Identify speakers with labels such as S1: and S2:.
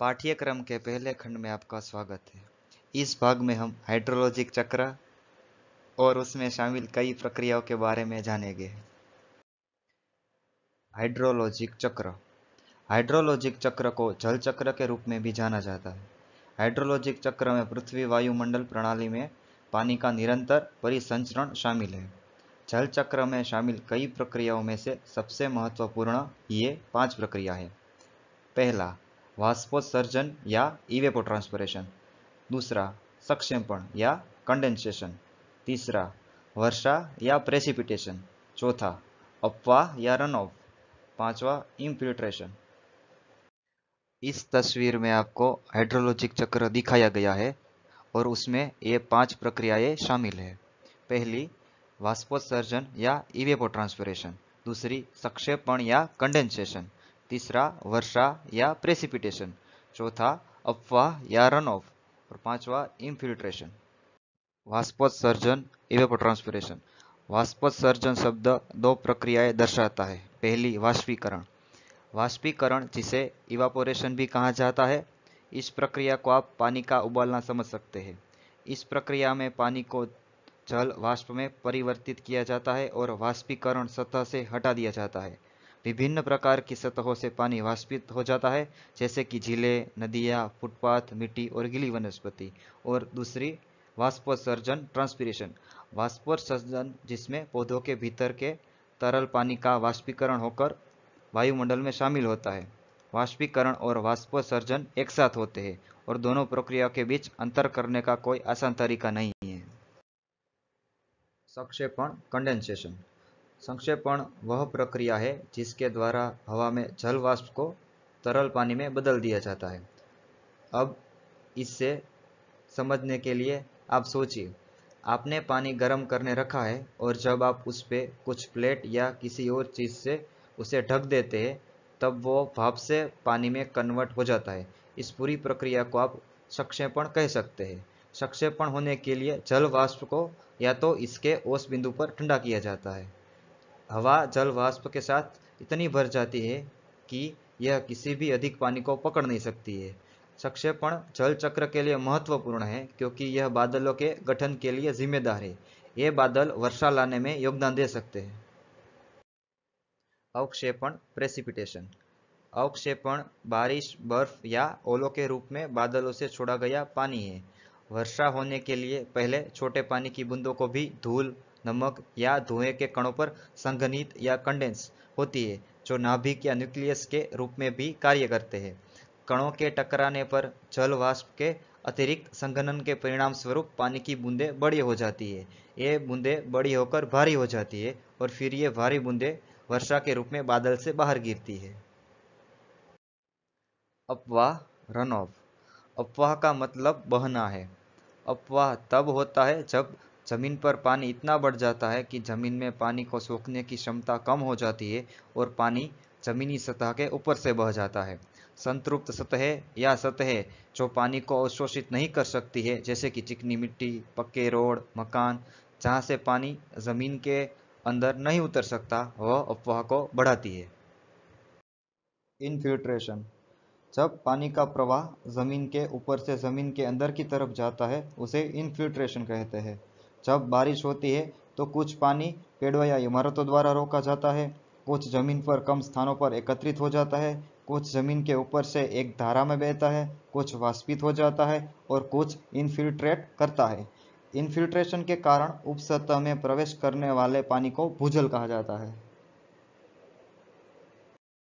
S1: पाठ्यक्रम के पहले खंड में आपका स्वागत है। इस भाग में हम हाइड्रोलॉजिक चक्र और उसमें शामिल कई प्रक्रियाओं के बारे में जानेंगे। हाइड्रोलॉजिक चक्र। हाइड्रोलॉजिक चक्र को जल चक्र के रूप में भी जाना जाता है। हाइड्रोलॉजिक चक्र में पृथ्वी वायुमंडल प्रणाली में पानी का निरंतर परिसंचरण शामिल है। जल चक्र में शामिल कई प्रक्रियाओं में से सबसे महत्वपूर्ण ये 5 प्रक्रिया है। पहला, वाष्पोत्सर्जन या इवेपोट्रांसपिरेशन। दूसरा, संक्षेपण या कंडेंसेशन। तीसरा, वर्षा या प्रेसिपिटेशन। चौथा, अपवाह या रन ऑफ। पांचवा, इनफिल्ट्रेशन। इस तस्वीर में आपको हाइड्रोलॉजिक चक्र दिखाया गया है और उसमें ये 5 प्रक्रियाएं शामिल है। पहली, वाष्पोत्सर्जन या इवेपोट्रांसपिरेशन। दूसरी, संक्षेपण या कंडेंसेशन। तीसरा, वर्षा या प्रेसिपिटेशन। चौथा, अपवाह या रन ऑफ। और पांचवा, इनफिल्ट्रेशन। वाष्पोत्सर्जन, इवेपोट्रांसपिरेशन। वाष्पोत्सर्जन शब्द 2 प्रक्रियाएं दर्शाता है। पहली, वाष्पीकरण। वाष्पीकरण, जिसे इवापोरेशन भी कहा जाता है, इस प्रक्रिया को आप पानी का उबालना समझ सकते हैं। इस प्रक्रिया में पानी को जल वाष्प में परिवर्तित किया जाता है और वाष्पीकरण सतह से हटा दिया जाता है। विभिन्न प्रकार की सतहों से पानी वाष्पित हो जाता है, जैसे कि झीलें, नदियाँ, फुटपाथ, मिट्टी और गीली वनस्पति। और दूसरी, वाष्पोत्सर्जन, ट्रांसपिरेशन। वाष्पोत्सर्जन, जिसमें पौधों के भीतर के तरल पानी का वाष्पीकरण होकर वायुमंडल में शामिल होता है। वाष्पीकरण और वाष्पोत्सर्जन एक साथ होते हैं और दोनों प्रक्रियाओं के बीच अंतर करने का कोई आसान तरीका नहीं है। संक्षेपण, कंडेंसेशन। संक्षेपण वह प्रक्रिया है जिसके द्वारा हवा में जल वाष्प को तरल पानी में बदल दिया जाता है। अब इससे समझने के लिए आप सोचिए, आपने पानी गर्म करने रखा है और जब आप उस पे कुछ प्लेट या किसी और चीज़ से उसे ढक देते हैं, तब वो भाप से पानी में कन्वर्ट हो जाता है। इस पूरी प्रक्रिया को आप संक्षेपण कह सकते हैं। संक्षेपण होने के लिए जल वाष्प को या तो इसके ओस बिंदु पर ठंडा किया जाता है। हवा जल वाष्प के साथ इतनी भर जाती है कि यह किसी भी अधिक पानी को पकड़ नहीं सकती है। संक्षेपण जल चक्र के लिए महत्वपूर्ण है क्योंकि यह बादलों के गठन के लिए जिम्मेदार है। ये बादल वर्षा लाने में योगदान दे सकते हैं। अवक्षेपण, प्रेसिपिटेशन। अवक्षेपण बारिश, बर्फ या ओलों के रूप में बादलों से छोड़ा गया पानी है। वर्षा होने के लिए पहले छोटे पानी की बूंदों को भी धूल, नमक या धुएं के कणों पर संघनित या कंडेंस होती है, जो नाभिक या न्यूक्लियस के रूप में भी कार्य करते हैं। कणों के टकराने पर जल वाष्प के अतिरिक्त संघनन के परिणाम स्वरूप पानी की बूंदें बड़ी हो जाती है। ये बूंदें बड़ी होकर भारी हो जाती है और फिर ये भारी बूंदें वर्षा के रूप में बादल से बाहर गिरती है। अपवाह, रन ऑफ। अपवाह का मतलब बहना है। अपवाह तब होता है जब जमीन पर पानी इतना बढ़ जाता है कि जमीन में पानी को सोखने की क्षमता कम हो जाती है और पानी जमीनी सतह के ऊपर से बह जाता है। संतृप्त सतहें या सतहें जो पानी को अवशोषित नहीं कर सकती है, जैसे कि चिकनी मिट्टी, पक्के रोड, मकान, जहाँ से पानी जमीन के अंदर नहीं उतर सकता, वह अपवाह को बढ़ाती है। इनफिल्ट्रेशन। जब पानी का प्रवाह जमीन के ऊपर से जमीन के अंदर की तरफ जाता है, उसे इनफिल्ट्रेशन कहते हैं। जब बारिश होती है तो कुछ पानी पेड़ों या इमारतों द्वारा रोका जाता है, कुछ जमीन पर कम स्थानों पर एकत्रित हो जाता है, कुछ जमीन के ऊपर से एक धारा में बहता है, कुछ वाष्पित हो जाता है और कुछ इनफिल्ट्रेट करता है। इनफिल्ट्रेशन के कारण उपसतह में प्रवेश करने वाले पानी को भूजल कहा जाता है।